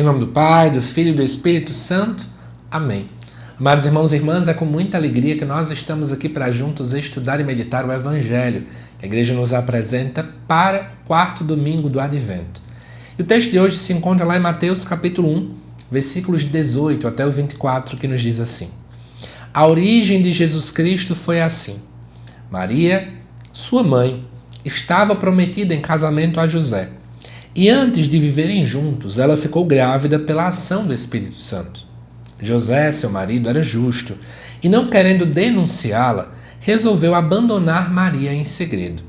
Em nome do Pai, do Filho e do Espírito Santo. Amém. Amados irmãos e irmãs, é com muita alegria que nós estamos aqui para juntos estudar e meditar o Evangelho que a Igreja nos apresenta para o quarto domingo do Advento. E o texto de hoje se encontra lá em Mateus capítulo 1, versículos 18 até o 24, que nos diz assim: A origem de Jesus Cristo foi assim. Maria, sua mãe, estava prometida em casamento a José. E antes de viverem juntos, ela ficou grávida pela ação do Espírito Santo. José, seu marido, era justo e, não querendo denunciá-la, resolveu abandonar Maria em segredo.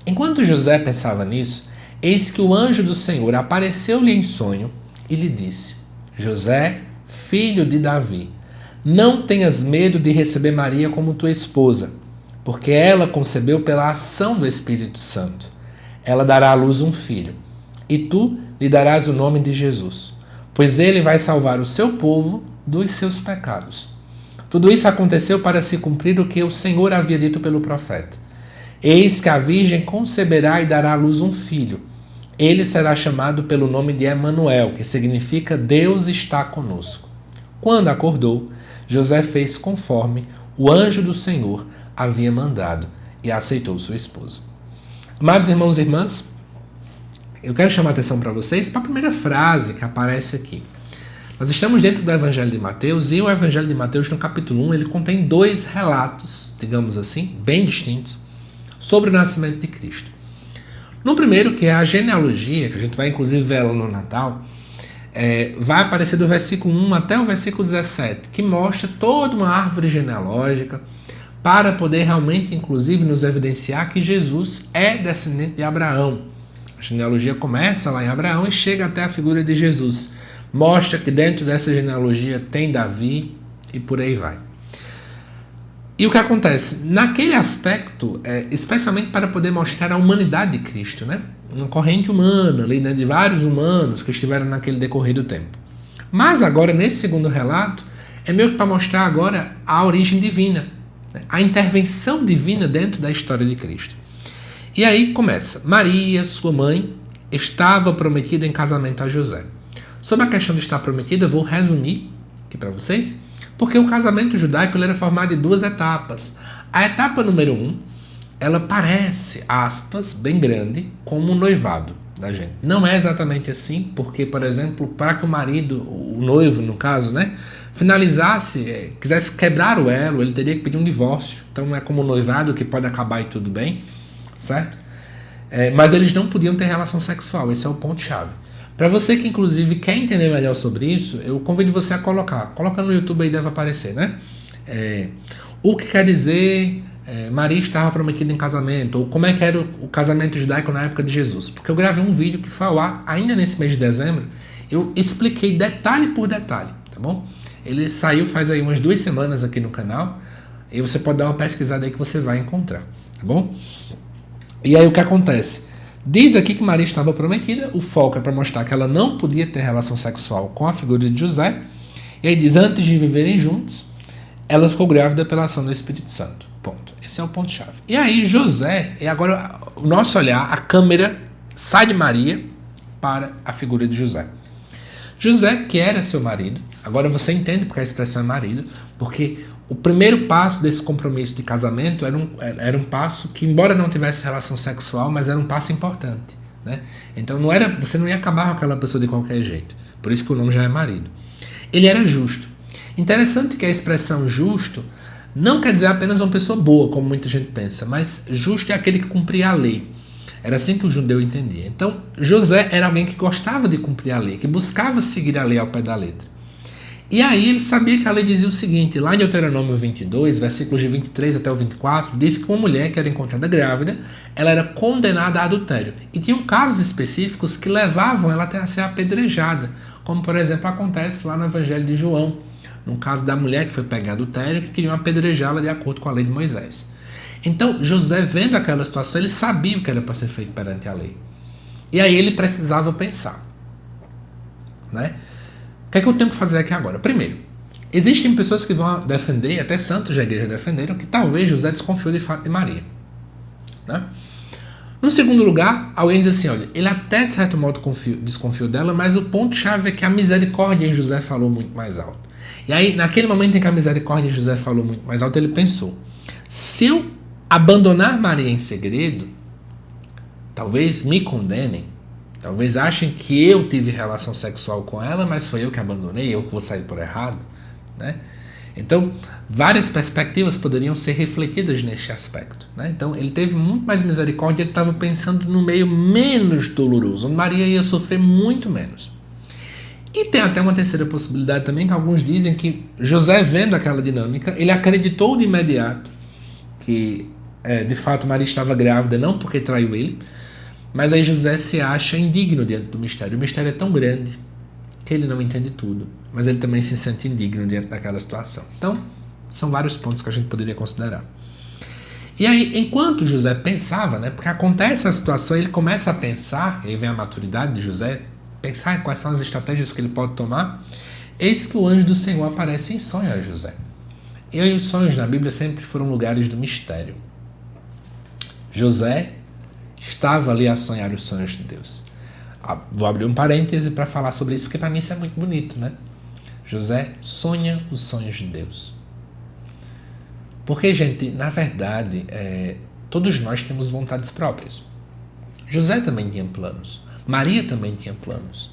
Enquanto José pensava nisso, eis que o anjo do Senhor apareceu-lhe em sonho e lhe disse: José, filho de Davi, não tenhas medo de receber Maria como tua esposa, porque ela concebeu pela ação do Espírito Santo. Ela dará à luz um filho, e tu lhe darás o nome de Jesus, pois ele vai salvar o seu povo dos seus pecados. Tudo isso aconteceu para se cumprir o que o Senhor havia dito pelo profeta. Eis que a virgem conceberá e dará à luz um filho. Ele será chamado pelo nome de Emanuel, que significa Deus está conosco. Quando acordou, José fez conforme o anjo do Senhor havia mandado e aceitou sua esposa. Amados irmãos e irmãs, eu quero chamar a atenção para vocês para a primeira frase que aparece aqui. Nós estamos dentro do Evangelho de Mateus e o Evangelho de Mateus, no capítulo 1, ele contém dois relatos, digamos assim, bem distintos, sobre o nascimento de Cristo. No primeiro, que é a genealogia, que a gente vai inclusive ver ela no Natal, vai aparecer do versículo 1 até o versículo 17, que mostra toda uma árvore genealógica para poder realmente, inclusive, nos evidenciar que Jesus é descendente de Abraão. A genealogia começa lá em Abraão e chega até a figura de Jesus. Mostra que dentro dessa genealogia tem Davi e por aí vai. E o que acontece? Naquele aspecto, especialmente para poder mostrar a humanidade de Cristo, né? Uma corrente humana, ali, né, de vários humanos que estiveram naquele decorrer do tempo. Mas agora, nesse segundo relato, é meio que para mostrar agora a origem divina, né? A intervenção divina dentro da história de Cristo. E aí começa. Maria, sua mãe, estava prometida em casamento a José. Sobre a questão de estar prometida, eu vou resumir aqui para vocês, porque o casamento judaico ele era formado de duas etapas. A etapa número 1, ela parece, aspas, bem grande, como um noivado da gente. Não é exatamente assim, porque, por exemplo, para que o marido, o noivo no caso, né, finalizasse, quisesse quebrar o elo, ele teria que pedir um divórcio. Então não é como um noivado que pode acabar e tudo bem, certo? Mas eles não podiam ter relação sexual, esse é o ponto-chave. Para você que inclusive quer entender melhor sobre isso, eu convido você a coloca no YouTube aí, deve aparecer, né? O que quer dizer Maria estava prometida em casamento, ou como é que era o casamento judaico na época de Jesus. Porque eu gravei um vídeo que foi ao ar ainda nesse mês de dezembro, eu expliquei detalhe por detalhe, tá bom? Ele saiu faz aí umas 2 semanas aqui no canal, e você pode dar uma pesquisada aí que você vai encontrar, tá bom? E aí o que acontece? Diz aqui que Maria estava prometida, o foco é para mostrar que ela não podia ter relação sexual com a figura de José, e aí diz, antes de viverem juntos, ela ficou grávida pela ação do Espírito Santo. Ponto. Esse é o ponto-chave. E aí José, e agora o nosso olhar, a câmera sai de Maria para a figura de José. José, que era seu marido, agora você entende porque a expressão é marido, porque o primeiro passo desse compromisso de casamento era um passo que, embora não tivesse relação sexual, mas era um passo importante, né? Então você não ia acabar com aquela pessoa de qualquer jeito. Por isso que o nome já é marido. Ele era justo. Interessante que a expressão justo não quer dizer apenas uma pessoa boa, como muita gente pensa, mas justo é aquele que cumpria a lei. Era assim que o judeu entendia. Então, José era alguém que gostava de cumprir a lei, que buscava seguir a lei ao pé da letra. E aí ele sabia que a lei dizia o seguinte, lá em Deuteronômio 22, versículos de 23 até o 24, diz que uma mulher que era encontrada grávida, ela era condenada a adultério. E tinham casos específicos que levavam ela até a ser apedrejada, como por exemplo acontece lá no Evangelho de João, no caso da mulher que foi pega em adultério, que queriam apedrejá-la de acordo com a lei de Moisés. Então José, vendo aquela situação, ele sabia o que era para ser feito perante a lei. E aí ele precisava pensar, né? O que é que eu tenho que fazer aqui agora? Primeiro, existem pessoas que vão defender, até santos da igreja defenderam, que talvez José desconfiou de fato de Maria, né? No segundo lugar, alguém diz assim, olha, ele até de certo modo desconfiou dela, mas o ponto-chave é que a misericórdia em José falou muito mais alto. E aí, naquele momento em que a misericórdia em José falou muito mais alto, ele pensou, se eu abandonar Maria em segredo, talvez me condenem, talvez achem que eu tive relação sexual com ela, mas foi eu que abandonei, eu que vou sair por errado, né? Então, várias perspectivas poderiam ser refletidas neste aspecto, né? Então, ele teve muito mais misericórdia, ele estava pensando no meio menos doloroso, onde Maria ia sofrer muito menos. E tem até uma terceira possibilidade também, que alguns dizem que José, vendo aquela dinâmica, ele acreditou de imediato que, de fato, Maria estava grávida, não porque traiu ele, mas aí José se acha indigno diante do mistério. O mistério é tão grande que ele não entende tudo, mas ele também se sente indigno diante daquela situação. Então, são vários pontos que a gente poderia considerar. E aí, enquanto José pensava, né, porque acontece a situação, ele começa a pensar, e aí vem a maturidade de José, pensar em quais são as estratégias que ele pode tomar, eis que o anjo do Senhor aparece em sonho a José. E aí os sonhos na Bíblia sempre foram lugares do mistério. José estava ali a sonhar os sonhos de Deus. Vou abrir um parêntese para falar sobre isso, porque para mim isso é muito bonito, né? José sonha os sonhos de Deus. Porque, gente, na verdade, todos nós temos vontades próprias. José também tinha planos. Maria também tinha planos.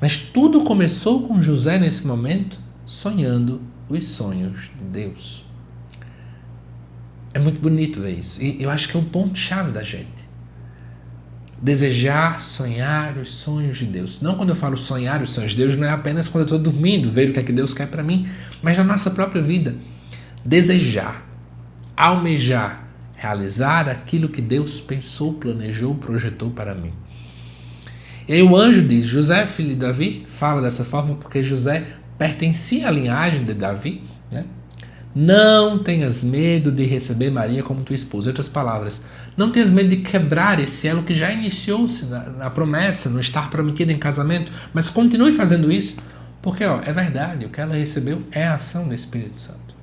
Mas tudo começou com José, nesse momento, sonhando os sonhos de Deus. É muito bonito ver isso. E eu acho que é o ponto-chave da gente. Desejar, sonhar os sonhos de Deus. Não, quando eu falo sonhar os sonhos de Deus, não é apenas quando eu estou dormindo, ver o que é que Deus quer para mim, mas na nossa própria vida. Desejar, almejar, realizar aquilo que Deus pensou, planejou, projetou para mim. E aí o anjo diz, José, filho de Davi, fala dessa forma porque José pertencia à linhagem de Davi, né? Não tenhas medo de receber Maria como tua esposa. Em outras palavras, não tenhas medo de quebrar esse elo que já iniciou-se na promessa, no estar prometida em casamento, mas continue fazendo isso, porque é verdade, o que ela recebeu é a ação do Espírito Santo.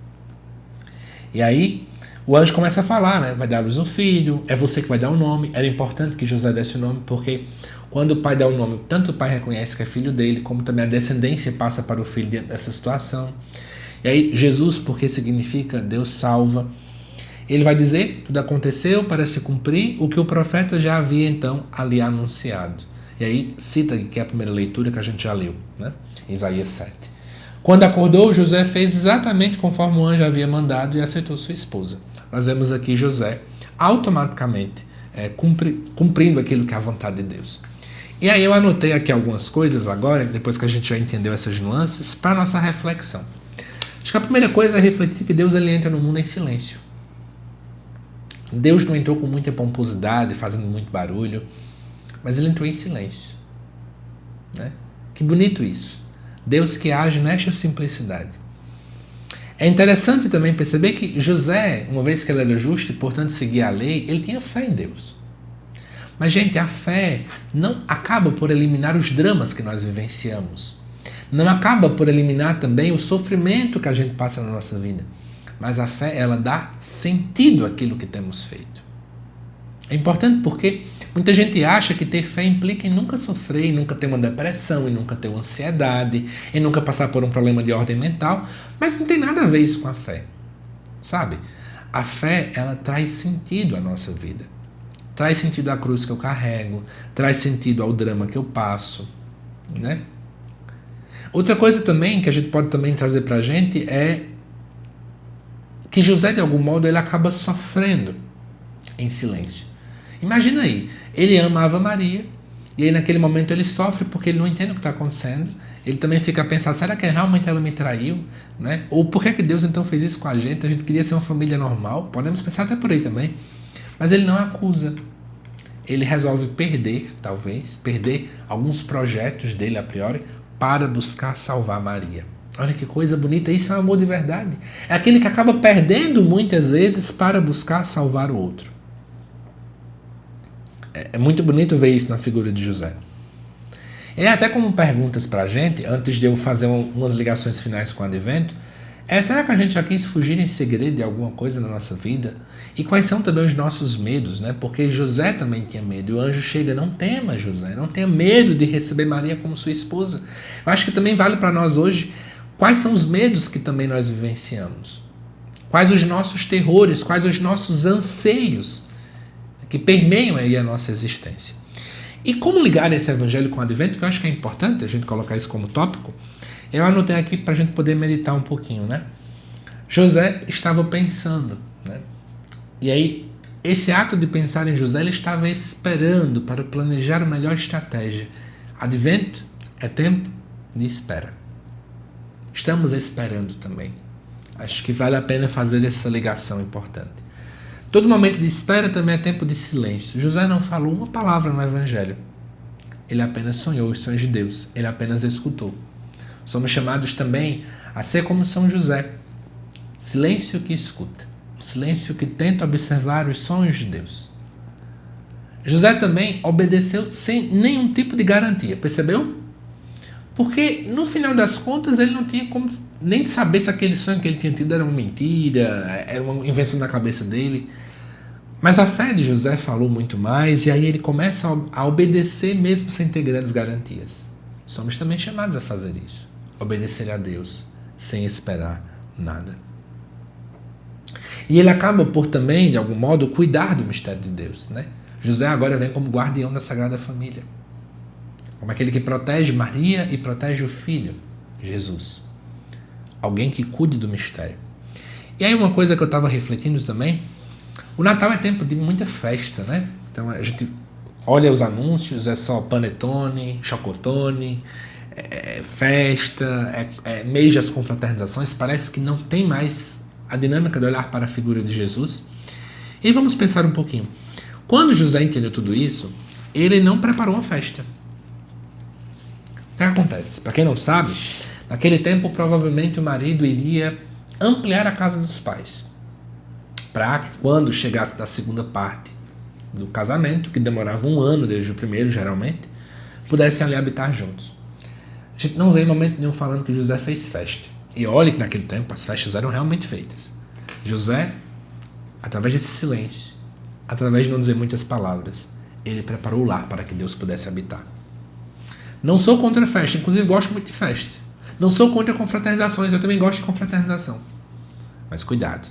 E aí, o anjo começa a falar, né? Vai dar à luz um filho, é você que vai dar o nome. Era importante que José desse o nome, porque quando o pai dá o nome, tanto o pai reconhece que é filho dele, como também a descendência passa para o filho dentro dessa situação. E aí, Jesus, porque significa Deus salva, ele vai dizer, tudo aconteceu para se cumprir o que o profeta já havia então ali anunciado. E aí, cita que é a primeira leitura que a gente já leu, né? Isaías 7. Quando acordou, José fez exatamente conforme o anjo havia mandado e aceitou sua esposa. Nós vemos aqui José automaticamente cumprindo aquilo que é a vontade de Deus. E aí eu anotei aqui algumas coisas agora, depois que a gente já entendeu essas nuances, para a nossa reflexão. Acho que a primeira coisa é refletir que Deus ele entra no mundo em silêncio. Deus não entrou com muita pomposidade, fazendo muito barulho, mas ele entrou em silêncio, né? Que bonito isso. Deus que age nesta simplicidade. É interessante também perceber que José, uma vez que ele era justo e, portanto, seguia a lei, ele tinha fé em Deus. Mas, gente, a fé não acaba por eliminar os dramas que nós vivenciamos. Não acaba por eliminar também o sofrimento que a gente passa na nossa vida. Mas a fé, ela dá sentido àquilo que temos feito. É importante porque muita gente acha que ter fé implica em nunca sofrer, em nunca ter uma depressão, em nunca ter uma ansiedade, em nunca passar por um problema de ordem mental, mas não tem nada a ver isso com a fé, sabe? A fé, ela traz sentido à nossa vida, traz sentido à cruz que eu carrego, traz sentido ao drama que eu passo, né? Outra coisa também que a gente pode também trazer pra gente é que José, de algum modo, ele acaba sofrendo em silêncio. Imagina aí, ele amava Maria, e aí naquele momento ele sofre porque ele não entende o que está acontecendo. Ele também fica a pensar, será que realmente ela me traiu? Né? Ou por que Deus então fez isso com a gente? A gente queria ser uma família normal, podemos pensar até por aí também. Mas ele não acusa. Ele resolve perder, talvez, perder alguns projetos dele a priori, para buscar salvar Maria. Olha que coisa bonita, isso é um amor de verdade. É aquele que acaba perdendo muitas vezes para buscar salvar o outro. É muito bonito ver isso na figura de José. E até como perguntas para a gente, antes de eu fazer umas ligações finais com o Advento, Será que a gente já quis fugir em segredo de alguma coisa na nossa vida? E quais são também os nossos medos, né? Porque José também tinha medo. E o anjo chega, não tema, José, não tenha medo de receber Maria como sua esposa. Eu acho que também vale para nós hoje quais são os medos que também nós vivenciamos. Quais os nossos terrores, quais os nossos anseios que permeiam aí a nossa existência. E como ligar esse evangelho com o advento, que eu acho que é importante a gente colocar isso como tópico, eu anotei aqui para a gente poder meditar um pouquinho, né? José estava pensando, né? E aí, esse ato de pensar em José, ele estava esperando para planejar a melhor estratégia. Advento é tempo de espera. Estamos esperando também. Acho que vale a pena fazer essa ligação importante. Todo momento de espera também é tempo de silêncio. José não falou uma palavra no Evangelho. Ele apenas sonhou os sonhos de Deus. Ele apenas escutou. Somos chamados também a ser como São José. Silêncio que escuta. Silêncio que tenta observar os sonhos de Deus. José também obedeceu sem nenhum tipo de garantia. Percebeu? Porque no final das contas ele não tinha como nem saber se aquele sonho que ele tinha tido era uma mentira, era uma invenção da cabeça dele. Mas a fé de José falou muito mais e aí ele começa a obedecer mesmo sem ter grandes garantias. Somos também chamados a fazer isso. Obedecer a Deus sem esperar nada. E ele acaba por também, de algum modo, cuidar do mistério de Deus, né? José agora vem como guardião da Sagrada Família. Como aquele que protege Maria e protege o Filho, Jesus. Alguém que cuide do mistério. E aí uma coisa que eu estava refletindo também, o Natal é tempo de muita festa, né? Então a gente olha os anúncios, é só panetone, chocotone, festa, mês das confraternizações, parece que não tem mais a dinâmica de olhar para a figura de Jesus. E vamos pensar um pouquinho. Quando José entendeu tudo isso, ele não preparou uma festa. O que acontece? Para quem não sabe, naquele tempo provavelmente o marido iria ampliar a casa dos pais, para que quando chegasse da segunda parte do casamento, que demorava 1 ano desde o primeiro geralmente, pudessem ali habitar juntos. A gente não vê em momento nenhum falando que José fez festa. E olha que naquele tempo as festas eram realmente feitas. José, através desse silêncio, através de não dizer muitas palavras, ele preparou o lar para que Deus pudesse habitar. Não sou contra a festa, inclusive gosto muito de festa. Não sou contra confraternizações, eu também gosto de confraternização. Mas cuidado.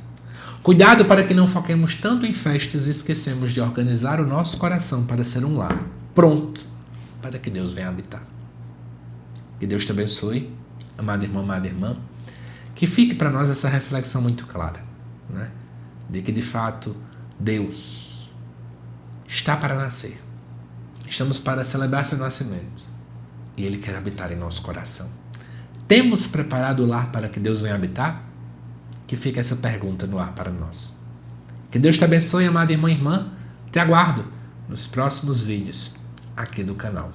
Cuidado para que não foquemos tanto em festas e esquecemos de organizar o nosso coração para ser um lar pronto para que Deus venha habitar. Que Deus te abençoe, amada irmã, amada irmã. Que fique para nós essa reflexão muito clara, né? De que de fato Deus está para nascer. Estamos para celebrar seu nascimento. E Ele quer habitar em nosso coração. Temos preparado o lar para que Deus venha habitar? Que fica essa pergunta no ar para nós. Que Deus te abençoe, amada irmã e irmã. Te aguardo nos próximos vídeos aqui do canal.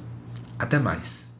Até mais.